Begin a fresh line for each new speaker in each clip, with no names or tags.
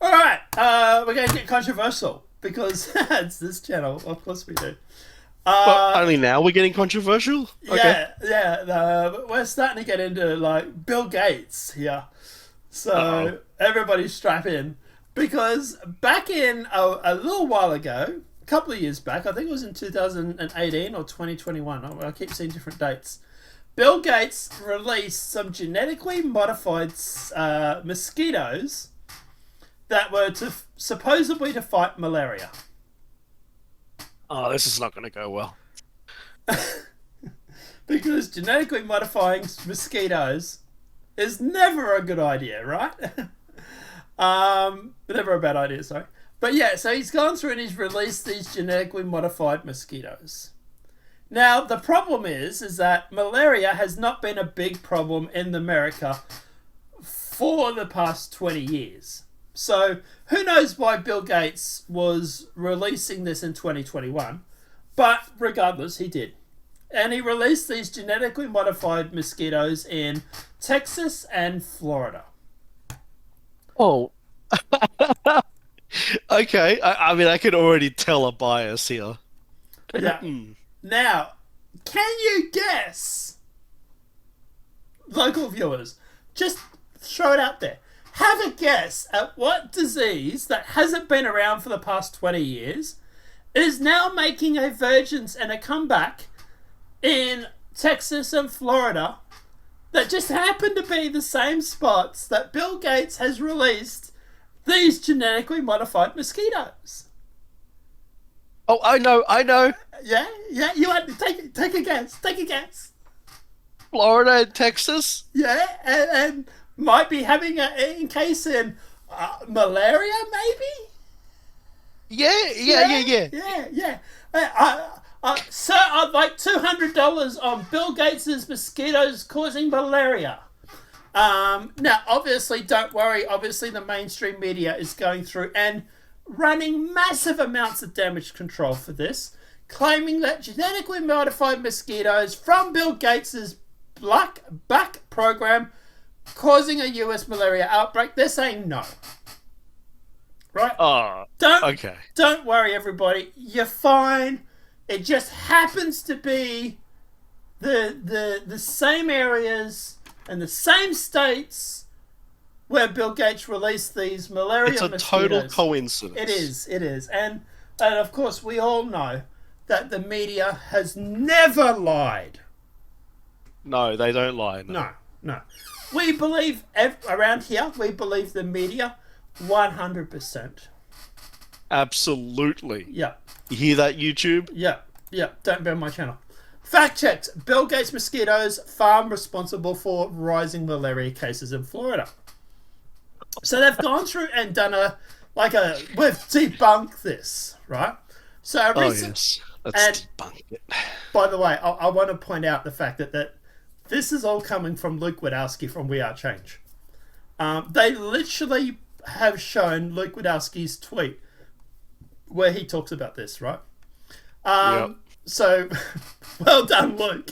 All right, we're going to get controversial because it's this channel. Of course we do.
But
Uh,
only now we're getting controversial? Okay.
we're starting to get into like Bill Gates here.
Uh-oh.
So everybody strap in because back in a little while ago, a couple of years back, I think it was in 2018 or 2021. I keep seeing different dates. Bill Gates released some genetically modified mosquitoes that were supposedly to fight malaria.
Oh, this is not going to go well.
Because genetically modifying mosquitoes is never a good idea, right? Never a bad idea, sorry. But yeah, so he's gone through and he's released these genetically modified mosquitoes. Now, the problem is that malaria has not been a big problem in America for the past 20 years. So, who knows why Bill Gates was releasing this in 2021, but regardless, he did. And he released these genetically modified mosquitoes in Texas and Florida.
Oh, okay. I mean, I can already tell a bias here.
Yeah. Now, can you guess, local viewers, just throw it out there. Have a guess at what disease that hasn't been around for the past 20 years is now making a vergence and a comeback in Texas and Florida that just happen to be the same spots that Bill Gates has released these genetically modified mosquitoes.
Oh, I know.
Yeah, you had to take a guess. Take a guess.
Florida and Texas?
Yeah, and might be having in case in malaria, maybe.
Yeah.
Sir, I'd like $200 on Bill Gates's mosquitoes causing malaria. Now, obviously, don't worry. Obviously, the mainstream media is going through and running massive amounts of damage control for this, claiming that genetically modified mosquitoes from Bill Gates's Black Back program causing a US malaria outbreak. They're saying no. Right?
Oh, okay.
Don't worry, everybody. You're fine. It just happens to be the same areas and the same states where Bill Gates released these malaria
It's a
mosquitoes.
total coincidence.
It is. And of course, we all know that the media has never lied.
No, they don't lie.
No. We believe, around here, we believe the media 100%.
Absolutely.
Yeah.
You hear that, YouTube?
Yeah. Don't burn my channel. Fact checked. Bill Gates mosquitoes farm responsible for rising malaria cases in Florida. So they've gone through and done we've debunked this, right? So
Yes. Let's debunk it.
By the way, I want to point out the fact that this is all coming from Luke Wadowski from We Are Change. They literally have shown Luke Wadowski's tweet where he talks about this, right?
Yep.
So, well done, Luke.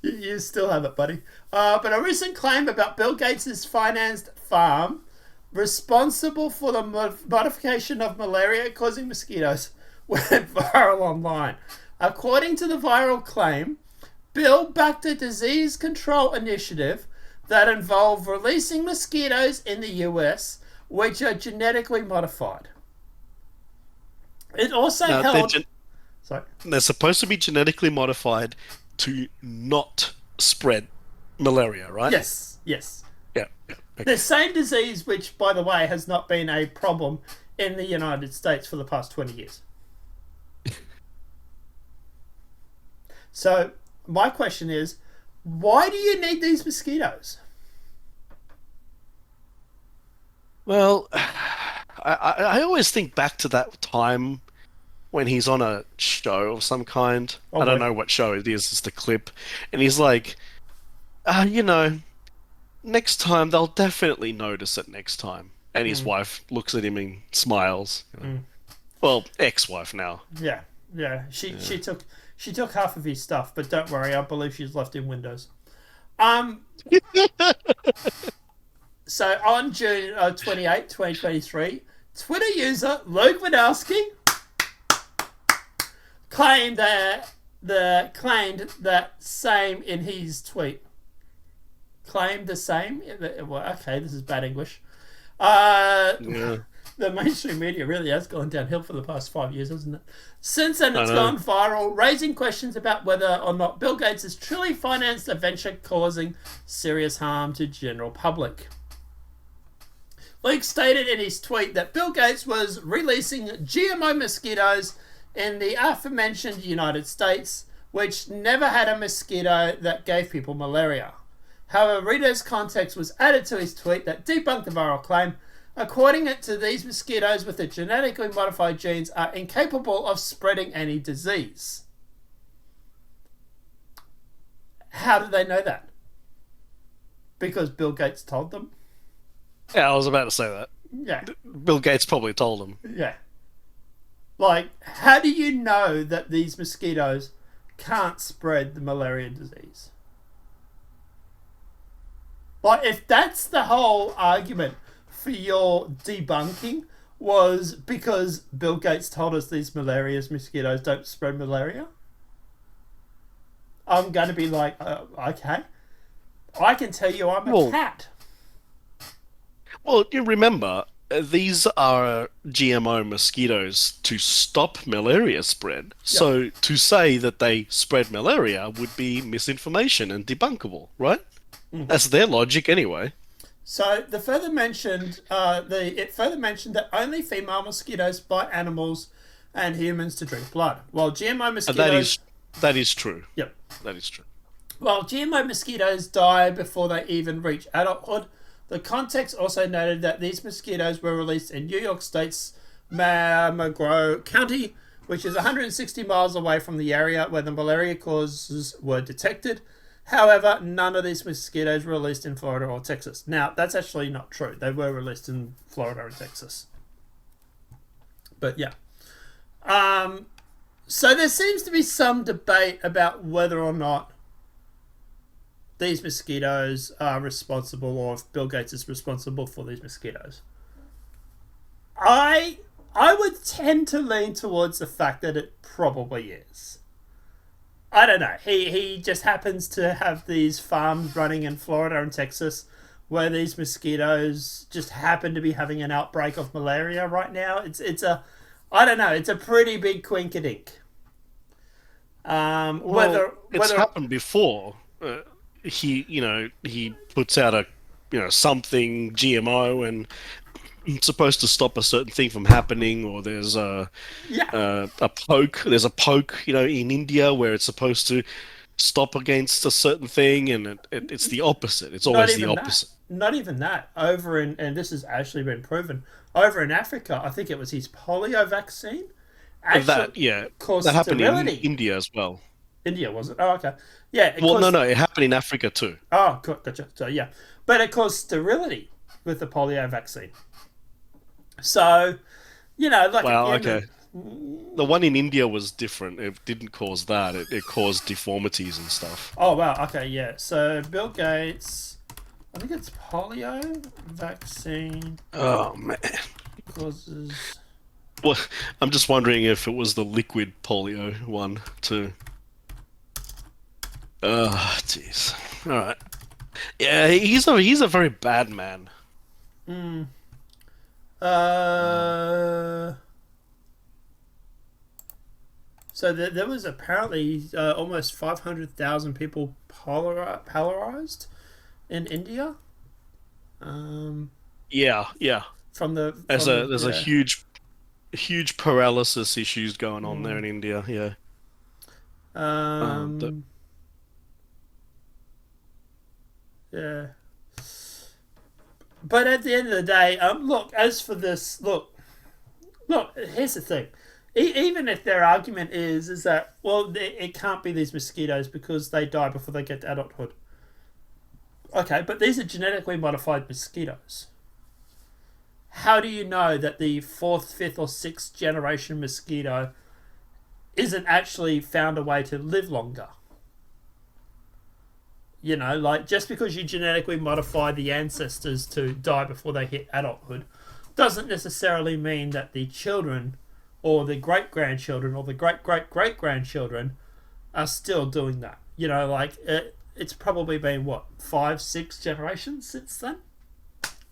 You still have it, buddy. But a recent claim about Bill Gates' financed farm responsible for the modification of malaria-causing mosquitoes went viral online. According to the viral claim, Bill backed a disease control initiative that involved releasing mosquitoes in the US, which are genetically modified. It also held... Sorry.
They're supposed to be genetically modified to not spread malaria, right?
Yes.
Yeah. Okay.
The same disease, which, by the way, has not been a problem in the United States for the past 20 years. So, my question is, why do you need these mosquitoes?
Well, I always think back to that time when he's on a show of some kind.
Oh,
I don't
wait.
know what show it is. It's the clip. And he's like, next time they'll definitely notice it next time. And his wife looks at him and smiles. Well, ex-wife now.
Yeah. She took half of his stuff, but don't worry, I believe she's left in Windows. So on June 28, 2023, Twitter user Luke Wadowski claimed that same in his tweet. Claimed the same. Well, okay, this is bad English.
Yeah,
The mainstream media really has gone downhill for the past 5 years, hasn't it? Since then,
I
it's
know.
gone viral, raising questions about whether or not Bill Gates has truly financed a venture causing serious harm to general public. Luke stated in his tweet that Bill Gates was releasing GMO mosquitoes in the aforementioned United States, which never had a mosquito that gave people malaria. However, readers' context was added to his tweet that debunked the viral claim. According to these mosquitoes with the genetically modified genes are incapable of spreading any disease. How did they know that? Because Bill Gates told them?
Yeah, I was about to say that.
Yeah.
Bill Gates probably told him.
Yeah. Like, how do you know that these mosquitoes can't spread the malaria disease? Like, if that's the whole argument for your debunking was because Bill Gates told us these mosquitoes don't spread malaria, I'm going to be like, okay. I can tell you I'm a cat.
Well, you remember, these are GMO mosquitoes to stop malaria spread. Yep. So to say that they spread malaria would be misinformation and debunkable, right? Mm-hmm. That's their logic anyway.
So it further mentioned that only female mosquitoes bite animals and humans to drink blood, while GMO mosquitoes.
That is true.
Yep,
that is true.
While GMO mosquitoes die before they even reach adulthood, the context also noted that these mosquitoes were released in New York State's Monroe County, which is 160 miles away from the area where the malaria causes were detected. However, none of these mosquitoes were released in Florida or Texas. Now, that's actually not true. They were released in Florida and Texas. But yeah. So there seems to be some debate about whether or not these mosquitoes are responsible, or if Bill Gates is responsible for these mosquitoes. I would tend to lean towards the fact that it probably is. I don't know. He just happens to have these farms running in Florida and Texas where these mosquitoes just happen to be having an outbreak of malaria right now. It's a pretty big quinkadink.
It's happened before. He puts out something GMO and it's supposed to stop a certain thing from happening, or there's a poke. There's a poke, in India where it's supposed to stop against a certain thing, and it's the opposite. It's always the opposite.
Not even that. And this has actually been proven, over in Africa, I think it was his polio vaccine.
That happened in India as well.
India, was it? Oh, okay. Yeah.
No, it happened in Africa too.
Oh, gotcha. So, yeah. But it caused sterility with the polio vaccine. So,
okay. The one in India was different. It didn't cause that. It caused deformities and stuff.
Oh, wow. Okay, yeah. So, Bill Gates, I think it's polio vaccine.
Oh, man.
Causes...
Well, I'm just wondering if it was the liquid polio one too. Oh, jeez. All right. Yeah, he's a very bad man.
So there was apparently almost 500,000 people polarized in India.
Yeah. There's a huge paralysis issues going on there in India. Yeah.
Yeah. But at the end of the day, look, as for this, look, here's the thing. Even if their argument is that, well, it can't be these mosquitoes because they die before they get to adulthood. Okay, but these are genetically modified mosquitoes. How do you know that the 4th, 5th, or 6th generation mosquito isn't actually found a way to live longer? You know, like, just because you genetically modify the ancestors to die before they hit adulthood doesn't necessarily mean that the children or the great-grandchildren or the great-great-great-grandchildren are still doing that. You know, like, it's probably been, 5, 6 generations since then?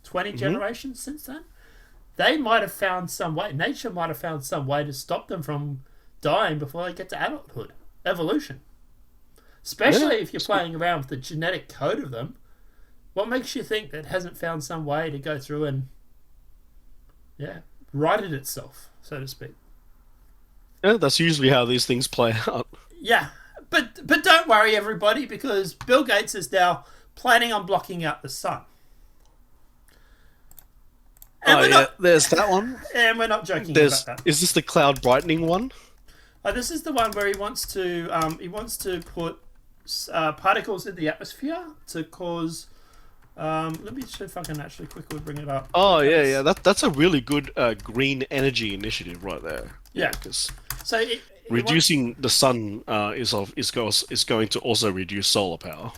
20 generations since then? They might have found some way, nature might have found some way to stop them from dying before they get to adulthood. Evolution. Especially if you're playing around with the genetic code of them. What makes you think that it hasn't found some way to go through and, righted itself, so to speak?
Yeah, that's usually how these things play out.
Yeah, but don't worry, everybody, because Bill Gates is now planning on blocking out the sun. And
there's that one.
And we're not joking about that.
Is this the cloud brightening one?
This is the one where he wants to put particles in the atmosphere to cause. Let me see if I can actually quickly bring it up.
Oh yeah. That's a really good green energy initiative right there.
Yeah,
because
so
reducing the sun is going to also reduce solar power.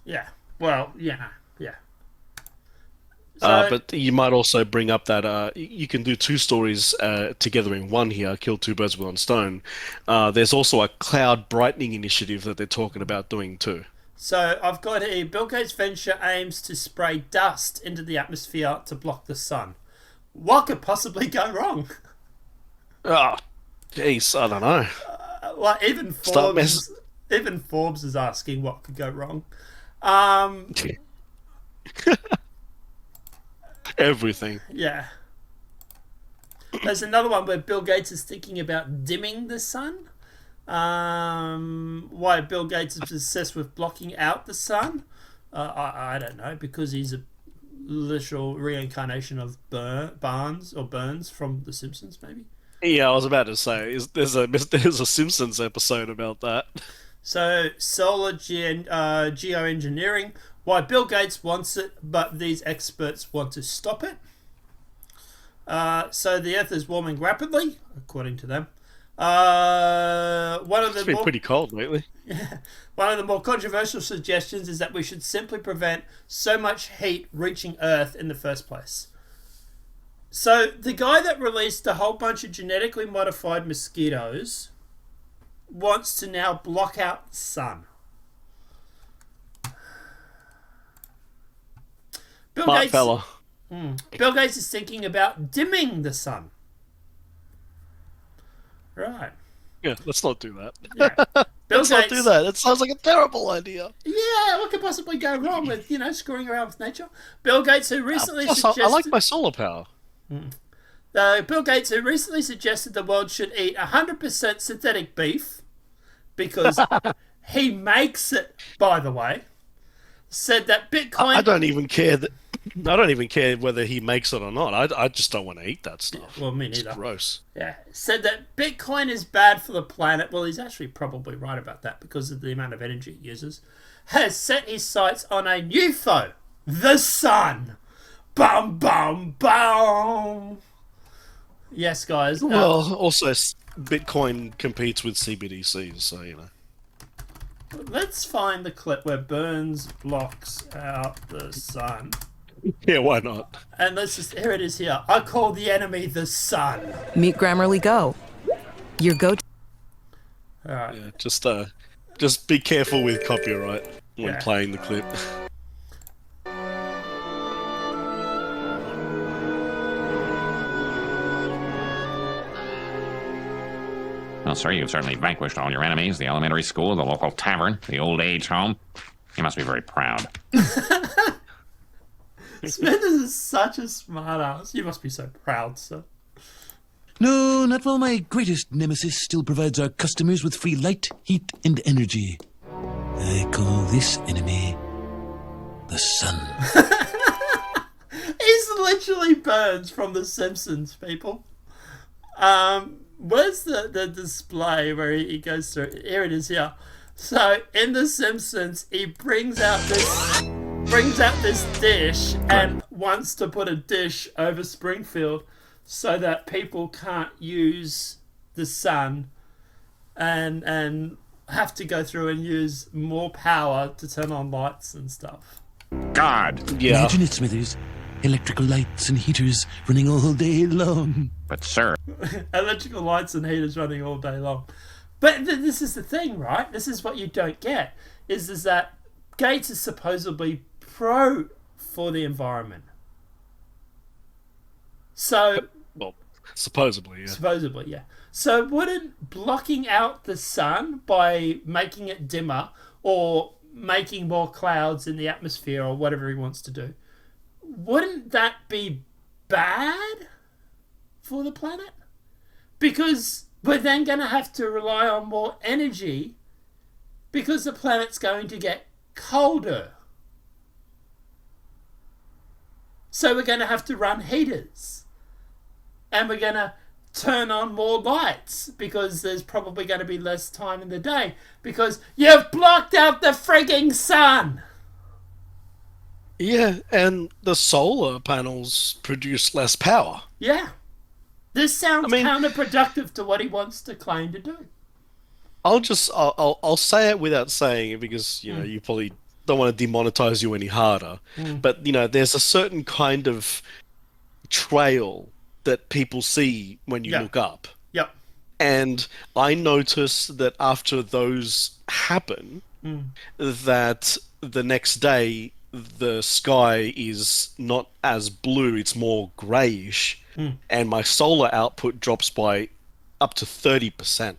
Yeah. Well, yeah. So,
but you might also bring up that you can do 2 stories together in one here, kill 2 birds with 1 stone. There's also a cloud brightening initiative that they're talking about doing too.
So I've got here, Bill Gates' venture aims to spray dust into the atmosphere to block the sun. What could possibly go wrong?
Ah, jeez, I don't know.
Well, even Forbes is asking what could go wrong.
Everything.
Yeah. There's another one where Bill Gates is thinking about dimming the sun. Why Bill Gates is obsessed with blocking out the sun? I don't know, because he's a literal reincarnation of Burns from The Simpsons, maybe.
Yeah, I was about to say, there's a Simpsons episode about that.
So, solar geoengineering. Why Bill Gates wants it, but these experts want to stop it. So the Earth is warming rapidly, according to them.
It's been pretty cold lately.
Yeah, one of the more controversial suggestions is that we should simply prevent so much heat reaching Earth in the first place. So the guy that released a whole bunch of genetically modified mosquitoes wants to now block out the sun. Bill Gates is thinking about dimming the sun. Right.
Yeah, let's not do that.
Yeah.
Let's not do that. It sounds like a terrible idea.
Yeah, what could possibly go wrong with, screwing around with nature? Bill Gates, who recently suggested...
I like my solar power.
Bill Gates, who recently suggested the world should eat 100% synthetic beef, because he makes it, by the way, said that Bitcoin...
I don't even care whether he makes it or not. I just don't want to eat that stuff.
Well, me neither.
It's gross.
Yeah. Said that Bitcoin is bad for the planet. Well, he's actually probably right about that because of the amount of energy it uses. Has set his sights on a new foe, the sun. Bum, bum, bum. Yes, guys.
Well, also, Bitcoin competes with CBDCs, so,
Let's find the clip where Burns blocks out the sun.
Yeah, why not?
And here it is here. I call the enemy the sun.
Meet Grammarly Go. Your go-to.
All right.
Yeah, just be careful with copyright when playing the clip.
Well, sir, you've certainly vanquished all your enemies, the elementary school, the local tavern, the old age home. You must be very proud.
Smithers is such a smart ass. You must be so proud, sir.
No, not while my greatest nemesis still provides our customers with free light, heat, and energy. I call this enemy the sun.
He's literally Burns from The Simpsons, people. Where's the display where he goes through? Here it is here. So in The Simpsons, he brings out this dish and wants to put a dish over Springfield so that people can't use the sun and have to go through and use more power to turn on lights and stuff.
God.
Yeah.
Imagine it, Smithers. Electrical lights and heaters running all day long.
But, sir,
Electrical lights and heaters running all day long. But this is the thing, right? This is what you don't get, is that Gates is supposedly pro for the environment. So...
Well, supposedly, yeah.
Supposedly, yeah. So wouldn't blocking out the sun by making it dimmer or making more clouds in the atmosphere or whatever he wants to do, wouldn't that be bad for the planet? Because we're then going to have to rely on more energy because the planet's going to get colder. So we're going to have to run heaters. And we're going to turn on more lights because there's probably going to be less time in the day because you've blocked out the frigging sun.
Yeah, and the solar panels produce less power.
Yeah. This sounds counterproductive to what he wants to claim to do.
I'll say it without saying it because, you know, you probably don't want to demonetize you any harder. But, you know, there's a certain kind of trail that people see when you look up.
Yep.
And I notice that after those happen, that the next day the sky is not as blue, it's more greyish, and my solar output drops by up to 30%.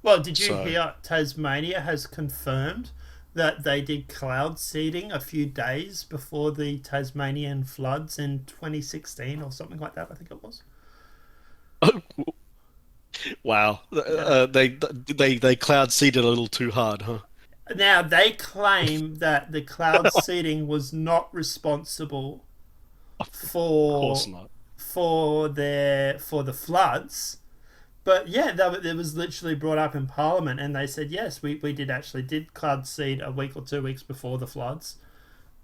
Well, did you hear Tasmania has confirmed that they did cloud seeding a few days before the Tasmanian floods in 2016 or something like that, I think it was.
Wow. They cloud seeded a little too hard, huh?
Now, they claim that the cloud seeding was not responsible for the floods. But yeah, it was literally brought up in Parliament, and they said yes, we did cloud seed a week or 2 weeks before the floods,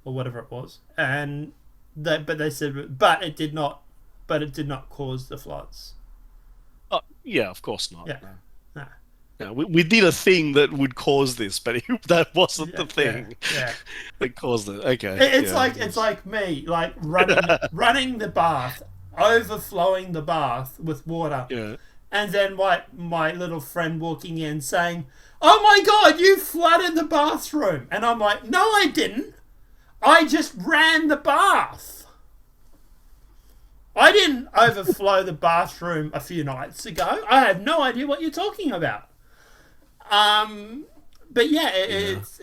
or whatever it was, and they said it did not cause the floods.
Oh, yeah, of course not.
Yeah, no.
No, we did a thing that would cause this, but that wasn't the thing that caused it. Okay,
it's like me, like running the bath, overflowing the bath with water.
Yeah.
And then my little friend walking in saying, "Oh my God, you flooded the bathroom." And I'm like, "No, I didn't. I just ran the bath. I didn't overflow the bathroom a few nights ago. I have no idea what you're talking about." But yeah, it's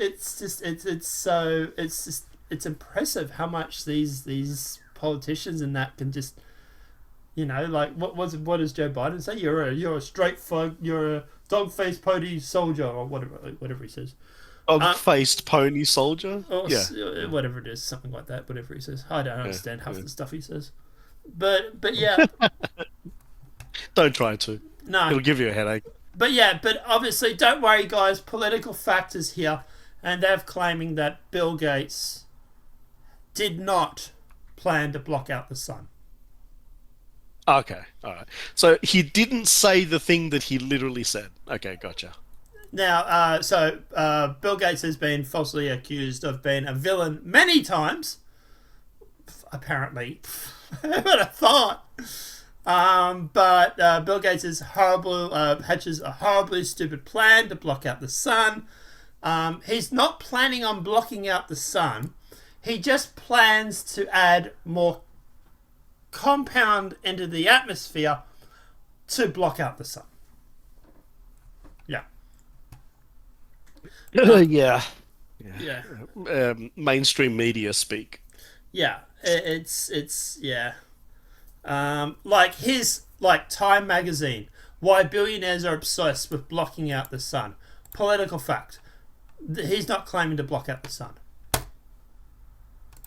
impressive how much these politicians and that can just, you know, like what does Joe Biden say? You're a dog-faced pony soldier or whatever he says.
Dog-faced pony soldier.
Or whatever it is, something like that. Whatever he says, I don't understand half the stuff he says. But yeah,
don't try to.
No,
it'll give you a headache.
But yeah, but obviously, don't worry, guys. Political factors here, and they're claiming that Bill Gates did not plan to block out the sun.
Okay, all right. So he didn't say the thing that he literally said. Okay, gotcha.
Now, Bill Gates has been falsely accused of being a villain many times. Apparently, who would have thought? But Bill Gates hatches a horribly stupid plan to block out the sun. He's not planning on blocking out the sun. He just plans to add more compound into the atmosphere to block out the sun. Yeah.
Yeah. Mainstream media speak.
Yeah, it's like Time magazine. Why billionaires are obsessed with blocking out the sun. Political fact. He's not claiming to block out the sun.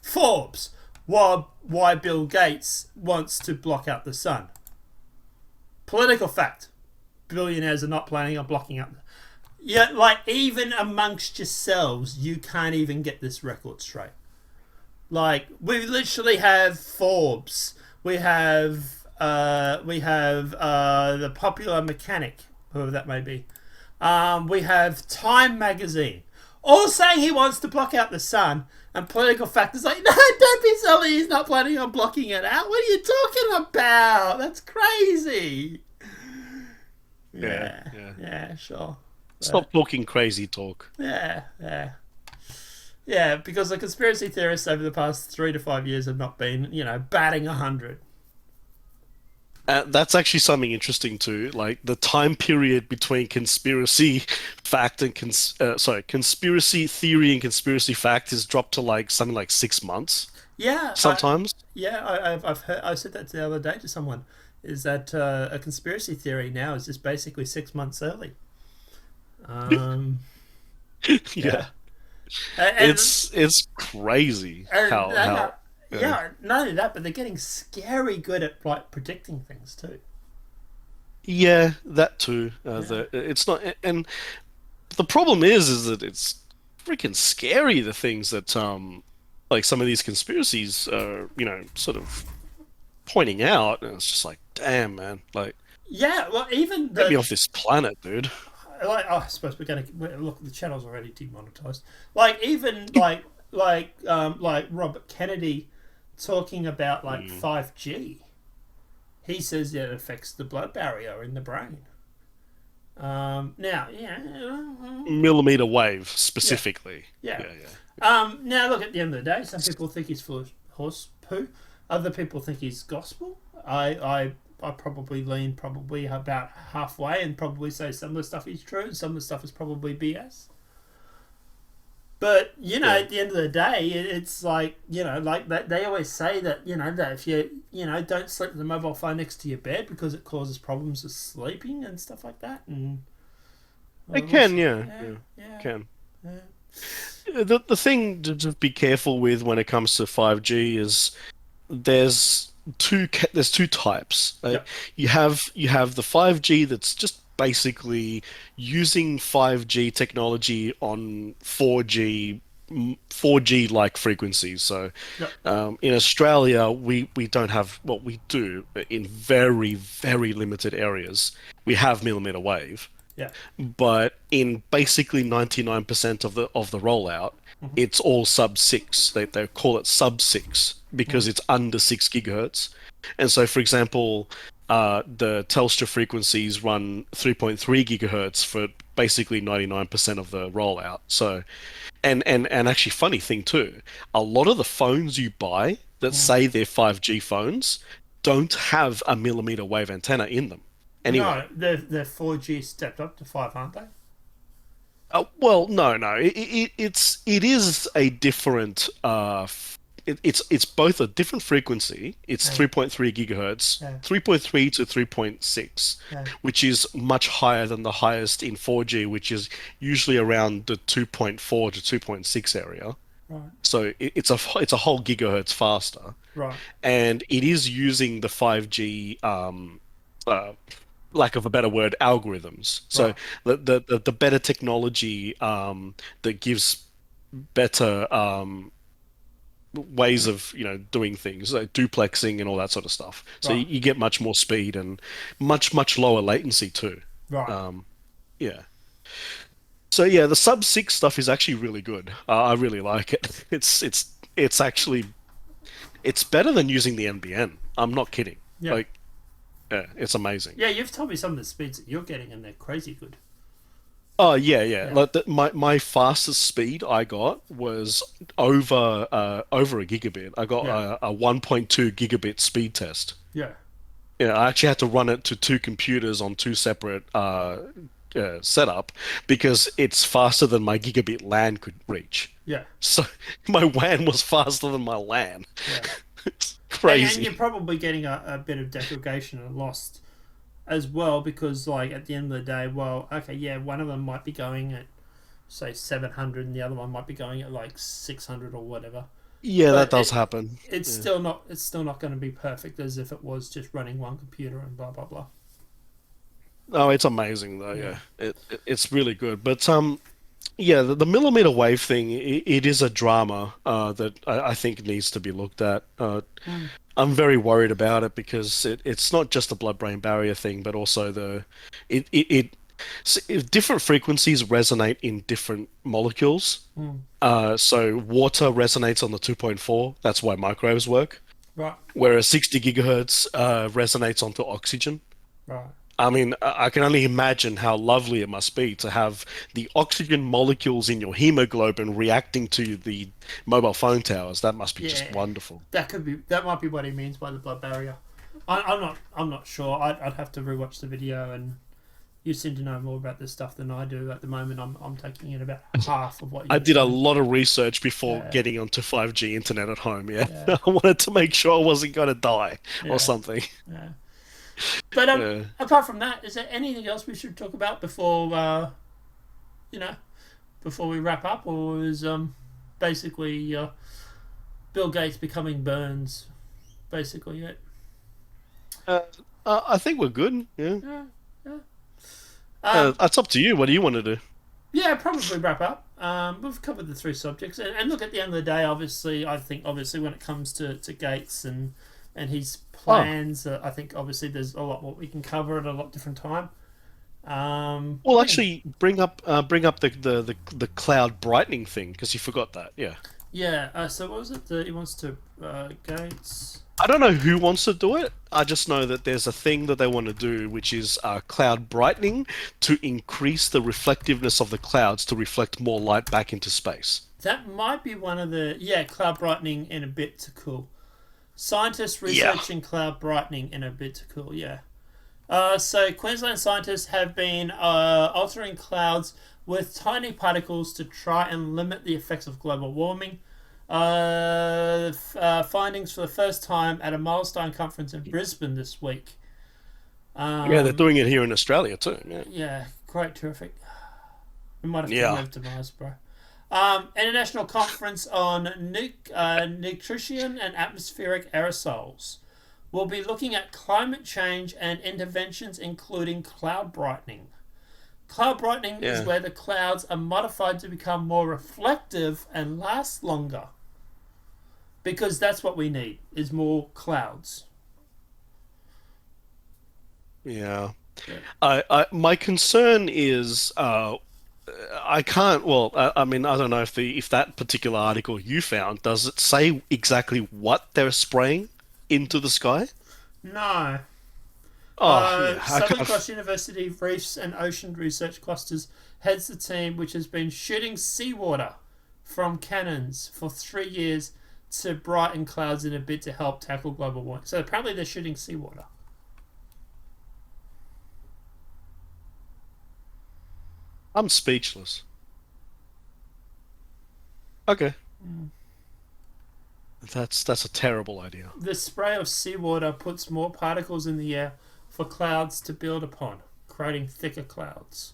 Forbes. Why Bill Gates wants to block out the sun. Political fact. Billionaires are not planning on blocking out. Yeah, like even amongst yourselves, you can't even get this record straight. Like we literally have Forbes. We have the popular mechanic, whoever that may be. We have Time magazine, all saying he wants to block out the sun, and political factors like, no, don't be silly, he's not planning on blocking it out. What are you talking about? That's crazy. Yeah, sure.
Stop talking crazy talk.
Yeah, because the conspiracy theorists over the past 3 to 5 years have not been, batting 100.
That's actually something interesting too. Like the time period between conspiracy fact and conspiracy theory and conspiracy fact is dropped to like something like 6 months.
Yeah,
Sometimes.
I've heard. I said that the other day to someone. Is that a conspiracy theory now is just basically 6 months early?
Yeah.
And,
It's crazy how
not only that, but they're getting scary good at like predicting things too.
yeah, that too. It's not, and the problem is that it's freaking scary, the things that like some of these conspiracies are, sort of pointing out, and it's just like, damn, man, like,
Yeah, well, even
get me off this planet, dude.
like, I suppose we're gonna look. The channel's already demonetized. Like even like Robert Kennedy talking about like 5G. He says that it affects the blood barrier in the brain. Now,
Millimeter wave specifically.
Yeah. Now, look, at the end of the day, some people think he's full of horse poo. Other people think he's gospel. I probably lean about halfway and probably say some of the stuff is true and some of the stuff is probably BS. But, at the end of the day, it's like, like they always say that, that if you, don't sleep with the mobile phone next to your bed because it causes problems with sleeping and stuff like that. And
It can, It can. The thing to just be careful with when it comes to 5G is there's two types. You have the 5G that's just basically using 5G technology on 4G like frequencies. So in Australia, we don't have, well, we do in very, very limited areas. We have millimeter wave.
Yeah.
But in basically 99% of the rollout, it's all sub 6. They call it sub 6 because it's under 6 gigahertz. And so, for example, the Telstra frequencies run 3.3 gigahertz for basically 99% of the rollout. So, and actually, funny thing too, a lot of the phones you buy that say they're 5G phones don't have a millimeter wave antenna in them. Anyway.
No, they're 4G stepped up to 5, aren't they?
Well, no. It is a different. It's both a different frequency. It's 3.3 gigahertz, 3.3 to 3.6, which is much higher than the highest in 4G, which is usually around the 2.4 to 2.6 area.
Right.
So it's a whole gigahertz faster.
Right.
And it is using the 5G. Lack of a better word, algorithms. So the better technology that gives better ways of doing things, like duplexing and all that sort of stuff. So you get much more speed and much lower latency too.
Right.
Yeah. So yeah, the sub 6 stuff is actually really good. I really like it. It's actually better than using the NBN. I'm not kidding.
Yeah.
Like, yeah, it's amazing.
Yeah, you've told me some of the speeds that you're getting, and they're crazy good.
Oh yeah. Like my fastest speed I got was over a gigabit. I got a 1.2 gigabit speed test.
Yeah.
Yeah, I actually had to run it to 2 computers on 2 separate setup because it's faster than my gigabit LAN could reach.
Yeah.
So my WAN was faster than my LAN.
Yeah.
It's crazy.
And you're probably getting a bit of degradation and lost as well because, like, at the end of the day, well, okay, yeah, one of them might be going at, say, 700 and the other one might be going at, like, 600 or whatever.
Yeah, that does happen.
It's still not going to be perfect as if it was just running one computer and blah, blah, blah.
Oh, it's amazing, though, yeah. It's really good. But, yeah, the millimeter wave thing, it is a drama that I think needs to be looked at. I'm very worried about it because it's not just the blood-brain barrier thing, but also So if different frequencies resonate in different molecules. So water resonates on the 2.4. That's why microwaves work.
Right.
Whereas 60 gigahertz resonates onto oxygen.
Right.
I mean, I can only imagine how lovely it must be to have the oxygen molecules in your hemoglobin reacting to the mobile phone towers. That must be just
Yeah.
wonderful.
That might be what he means by the blood barrier. I'm not sure. I'd have to rewatch the video, and you seem to know more about this stuff than I do at the moment. I'm taking in about half of what you
I
were
did a
saying.
lot of research before
Yeah.
getting onto 5G internet at home. Yeah,
Yeah.
I wanted to make sure I wasn't going to die
Yeah.
or something.
Yeah. But
Yeah.
apart from that, is there anything else we should talk about before before we wrap up, or is basically Bill Gates becoming Burns basically it?
I think we're good. Yeah,
Yeah. Yeah.
it's up to you. What do you want to do?
Yeah, probably wrap up. We've covered the three subjects, and look, at the end of the day, I think when it comes to Gates and his plans, I think obviously there's a lot more we can cover at a lot different time.
Well, actually, bring up the cloud brightening thing because you forgot that. Yeah.
Yeah. So what was it that he wants to Gates?
I don't know who wants to do it. I just know that there's a thing that they want to do, which is cloud brightening to increase the reflectiveness of the clouds to reflect more light back into space.
That might be one of the cloud brightening in a bit to cool. Scientists researching cloud brightening in a bit to cool. Yeah. So Queensland scientists have been altering clouds with tiny particles to try and limit the effects of global warming. Findings for the first time at a milestone conference in Brisbane this week.
Yeah, they're doing it here in Australia too. Yeah.
Yeah, quite terrific. We might have to
Yeah.
move to Mars, bro. International Conference on Nutrition and Atmospheric Aerosols. We'll be looking at climate change and interventions, including cloud brightening. Cloud brightening is where the clouds are modified to become more reflective and last longer. Because that's what we need, is more clouds.
Yeah. My concern is I can't. Well, I mean, I don't know if that particular article you found does it say exactly what they're spraying into the sky?
No.
I
Southern
can't.
Cross University Reefs and Ocean Research Clusters heads the team which has been shooting seawater from cannons for 3 years to brighten clouds in a bid to help tackle global warming. So apparently they're shooting seawater.
I'm speechless. Okay. That's a terrible idea.
The spray of seawater puts more particles in the air for clouds to build upon, creating thicker clouds.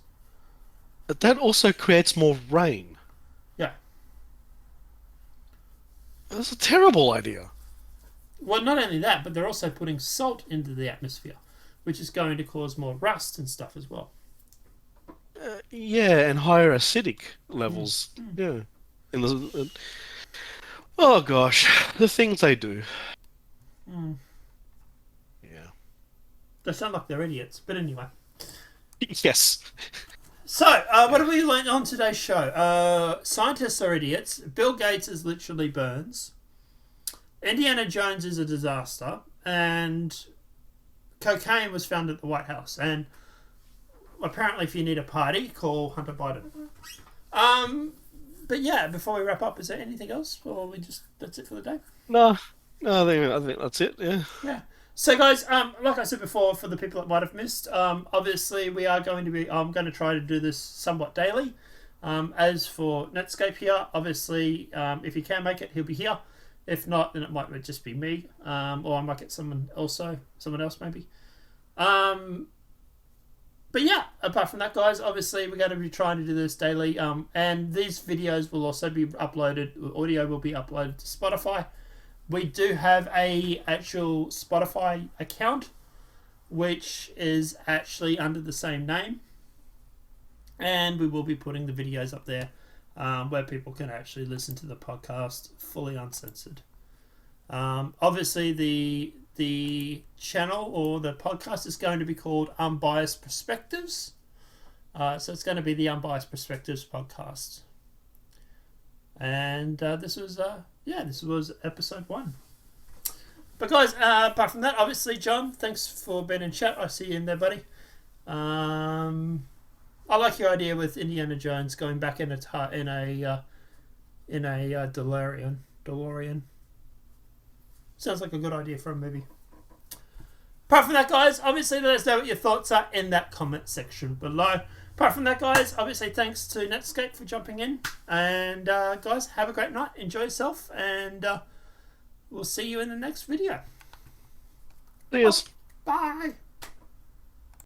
But that also creates more rain.
Yeah.
That's a terrible idea.
Well, not only that, but they're also putting salt into the atmosphere, which is going to cause more rust and stuff as well.
Yeah, and higher acidic levels. Yeah. In the, oh gosh, the things they do. Yeah.
They sound like they're idiots, but anyway.
Yes.
So, what have we learned on today's show? Scientists are idiots. Bill Gates is literally Burns. Indiana Jones is a disaster. And cocaine was found at the White House. And apparently if you need a party, call Hunter Biden. But yeah, before we wrap up, is there anything else? Or that's it for the day?
No, I think that's it. Yeah.
Yeah. So guys, like I said before, for the people that might have missed, obviously I'm going to try to do this somewhat daily. As for Netscape here, obviously, if you can make it, he'll be here. If not, then it might just be me, or I might get someone else maybe. But yeah, apart from that, guys, obviously we're going to be trying to do this daily, and these videos will also be uploaded. Audio will be uploaded to Spotify. We do have a actual Spotify account, which is actually under the same name, and we will be putting the videos up there, where people can actually listen to the podcast fully uncensored. Obviously, the channel or the podcast is going to be called Unbiased Perspectives, So it's going to be the Unbiased Perspectives podcast. And this was episode 1. But guys, apart from that, obviously, John, thanks for being in chat. I see you in there, buddy. I like your idea with Indiana Jones going back in a DeLorean. Sounds like a good idea for a movie. Apart from that, guys, obviously let us know what your thoughts are in that comment section below. Apart from that, guys, obviously thanks to Netscape for jumping in. And guys, have a great night. Enjoy yourself. And we'll see you in the next video.
Cheers.
Bye.